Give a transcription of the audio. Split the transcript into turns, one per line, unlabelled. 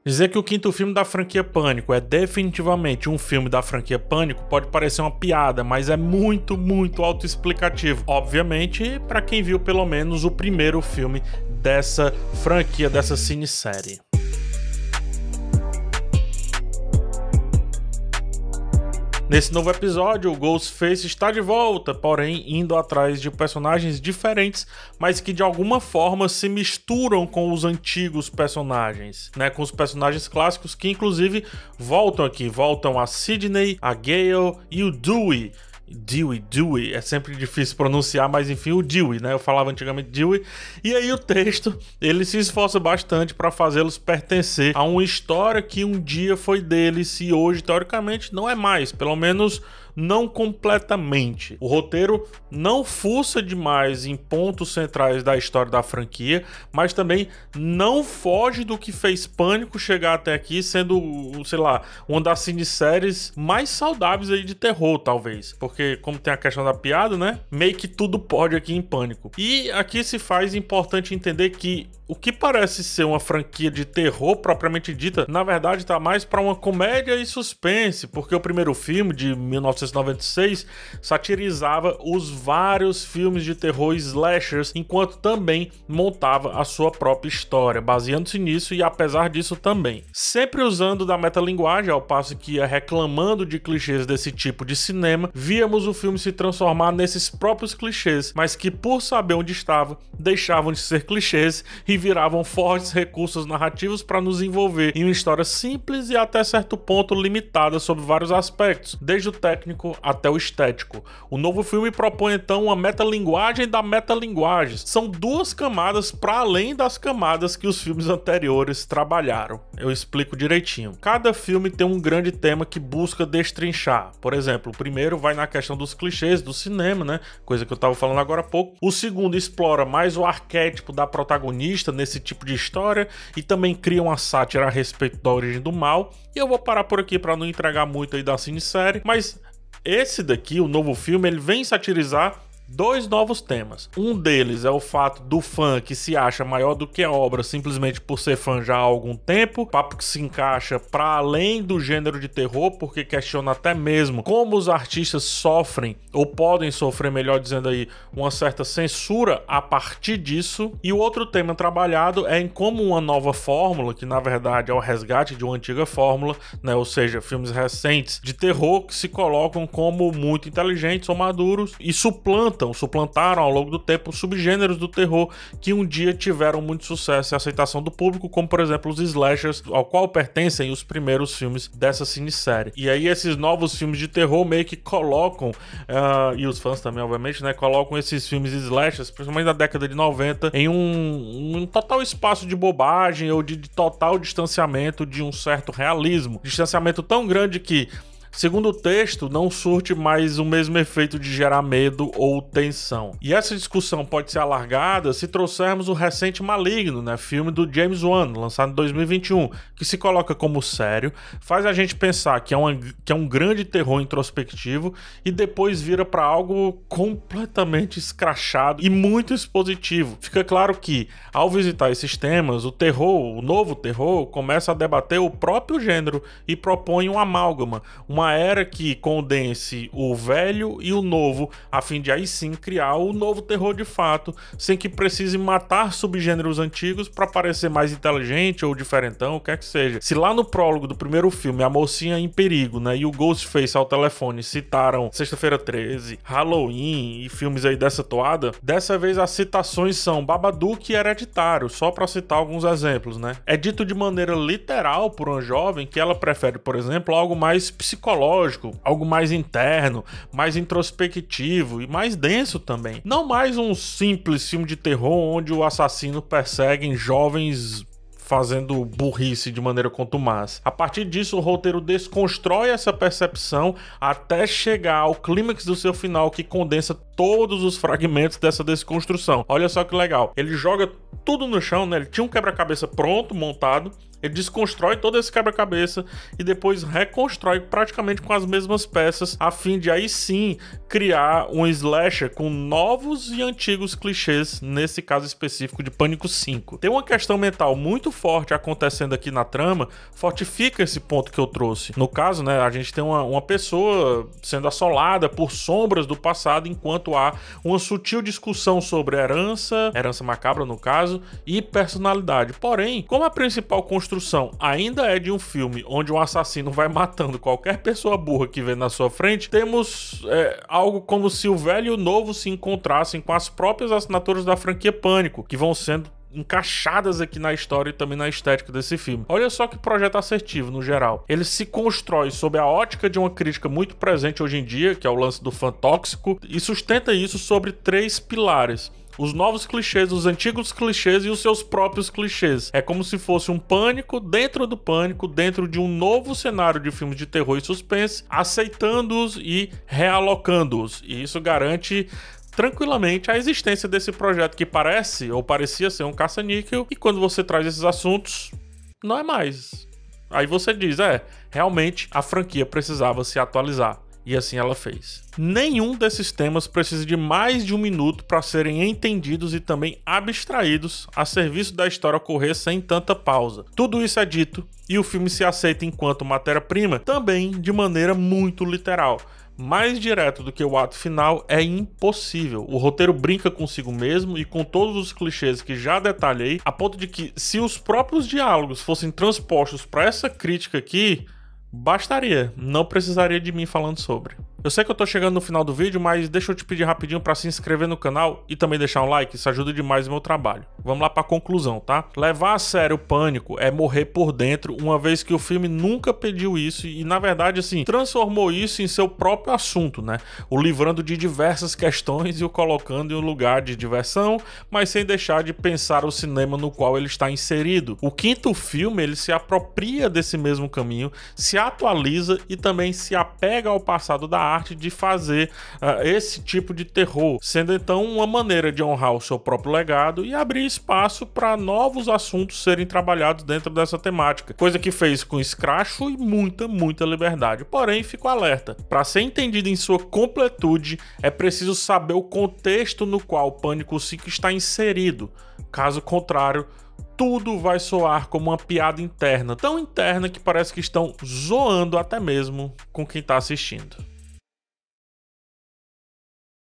Dizer que o quinto filme da franquia Pânico é definitivamente um filme da franquia Pânico pode parecer uma piada, mas é muito autoexplicativo. Obviamente, para quem viu pelo menos o primeiro filme dessa franquia, dessa cinesérie. Nesse novo episódio, o Ghostface está de volta, porém indo atrás de personagens diferentes, mas que de alguma forma se misturam com os antigos personagens, né? Com os personagens clássicos que inclusive voltam a Sidney, a Gale e o Dewey. Dewey, é sempre difícil pronunciar, mas enfim, o Dewey, né? Eu falava antigamente Dewey. E aí o texto, ele se esforça bastante para fazê-los pertencer a uma história que um dia foi deles e hoje, teoricamente, não é mais. Pelo menos não completamente. O roteiro não fuça demais em pontos centrais da história da franquia, mas também não foge do que fez Pânico chegar até aqui, sendo, sei lá, uma das cineséries mais saudáveis aí de terror, talvez. Porque, como tem a questão da piada, né? Meio que tudo pode aqui em Pânico. E aqui se faz importante entender que o que parece ser uma franquia de terror propriamente dita, na verdade tá mais para uma comédia e suspense, porque o primeiro filme, de 1996, satirizava os vários filmes de terror slashers, enquanto também montava a sua própria história, baseando-se nisso e apesar disso também. Sempre usando da metalinguagem, ao passo que ia reclamando de clichês desse tipo de cinema, víamos o filme se transformar nesses próprios clichês, mas que por saber onde estava, deixavam de ser clichês e viravam fortes recursos narrativos para nos envolver em uma história simples e até certo ponto limitada sobre vários aspectos, desde o técnico até o estético. O novo filme propõe então uma metalinguagem da metalinguagem. São duas camadas para além das camadas que os filmes anteriores trabalharam. Eu explico direitinho. Cada filme tem um grande tema que busca destrinchar. Por exemplo, o primeiro vai na questão dos clichês do cinema, né? Coisa que eu estava falando agora há pouco. O segundo explora mais o arquétipo da protagonista nesse tipo de história e também cria uma sátira a respeito da origem do mal. E eu vou parar por aqui para não entregar muito aí da cinesérie, mas esse daqui, o novo filme, ele vem satirizar dois novos temas. Um deles é o fato do fã que se acha maior do que a obra simplesmente por ser fã já há algum tempo, papo que se encaixa para além do gênero de terror, porque questiona até mesmo como os artistas sofrem, ou podem sofrer, melhor dizendo aí, uma certa censura a partir disso. E o outro tema trabalhado é em como uma nova fórmula, que na verdade é o resgate de uma antiga fórmula, né? Ou seja, filmes recentes de terror que se colocam como muito inteligentes ou maduros e suplantaram ao longo do tempo subgêneros do terror que um dia tiveram muito sucesso e aceitação do público, como por exemplo os slashers, ao qual pertencem os primeiros filmes dessa cinesérie. E aí esses novos filmes de terror meio que colocam, e os fãs também obviamente, né, colocam esses filmes slashers, principalmente da década de 90, em um total espaço de bobagem ou de total distanciamento de um certo realismo. Distanciamento tão grande que, segundo o texto, não surte mais o mesmo efeito de gerar medo ou tensão. E essa discussão pode ser alargada se trouxermos o recente Maligno, né, filme do James Wan, lançado em 2021, que se coloca como sério, faz a gente pensar que é um grande terror introspectivo e depois vira para algo completamente escrachado e muito expositivo. Fica claro que, ao visitar esses temas, o novo terror, começa a debater o próprio gênero e propõe um amálgama, uma era que condense o velho e o novo, a fim de aí sim criar o novo terror de fato, sem que precise matar subgêneros antigos para parecer mais inteligente ou diferentão, o que é que seja. Se lá no prólogo do primeiro filme a mocinha em perigo, né, e o Ghostface ao telefone citaram Sexta-feira 13, Halloween e filmes aí dessa toada, dessa vez as citações são Babadook e Hereditário, só para citar alguns exemplos, né? É dito de maneira literal por uma jovem que ela prefere, por exemplo, algo mais psicológico, algo mais interno, mais introspectivo e mais denso também. Não mais um simples filme de terror onde o assassino persegue jovens fazendo burrice de maneira contumaz. A partir disso, o roteiro desconstrói essa percepção até chegar ao clímax do seu final, que condensa todos os fragmentos dessa desconstrução. Olha só que legal. Ele joga tudo no chão, né? Ele tinha um quebra-cabeça pronto, montado, Ele desconstrói todo esse quebra-cabeça e depois reconstrói praticamente com as mesmas peças, a fim de aí sim criar um slasher com novos e antigos clichês, nesse caso específico de Pânico 5. Tem uma questão mental muito forte acontecendo aqui na trama, fortifica esse ponto que eu trouxe. No caso, né, a gente tem uma pessoa sendo assolada por sombras do passado, enquanto há uma sutil discussão sobre herança macabra no caso, e personalidade. Porém, como a principal construção ainda é de um filme onde um assassino vai matando qualquer pessoa burra que vê na sua frente, temos algo como se o velho e o novo se encontrassem com as próprias assinaturas da franquia Pânico, que vão sendo encaixadas aqui na história e também na estética desse filme. Olha só que projeto assertivo no geral. Ele se constrói sob a ótica de uma crítica muito presente hoje em dia, que é o lance do fã tóxico, e sustenta isso sobre 3 pilares: os novos clichês, os antigos clichês e os seus próprios clichês. É como se fosse um pânico, dentro de um novo cenário de filmes de terror e suspense, aceitando-os e realocando-os. E isso garante tranquilamente a existência desse projeto que parece ou parecia ser um caça-níquel, e quando você traz esses assuntos, não é mais. Aí você diz, realmente a franquia precisava se atualizar. E assim ela fez. Nenhum desses temas precisa de mais de 1 minuto para serem entendidos e também abstraídos a serviço da história ocorrer sem tanta pausa. Tudo isso é dito e o filme se aceita enquanto matéria-prima também de maneira muito literal. Mais direto do que o ato final é impossível. O roteiro brinca consigo mesmo e com todos os clichês que já detalhei, a ponto de que, se os próprios diálogos fossem transpostos para essa crítica aqui, bastaria, não precisaria de mim falando sobre. Eu sei que eu tô chegando no final do vídeo, mas deixa eu te pedir rapidinho para se inscrever no canal e também deixar um like, isso ajuda demais o meu trabalho. Vamos lá para a conclusão, tá? Levar a sério o Pânico é morrer por dentro, uma vez que o filme nunca pediu isso e, na verdade, assim, transformou isso em seu próprio assunto, né? O livrando de diversas questões e o colocando em um lugar de diversão, mas sem deixar de pensar o cinema no qual ele está inserido. O 5º filme, ele se apropria desse mesmo caminho, se atualiza e também se apega ao passado da arte de fazer esse tipo de terror, sendo então uma maneira de honrar o seu próprio legado e abrir espaço para novos assuntos serem trabalhados dentro dessa temática, coisa que fez com escracho e muita liberdade. Porém, fico alerta, para ser entendido em sua completude é preciso saber o contexto no qual o Pânico 5 está inserido, caso contrário tudo vai soar como uma piada interna, tão interna que parece que estão zoando até mesmo com quem está assistindo.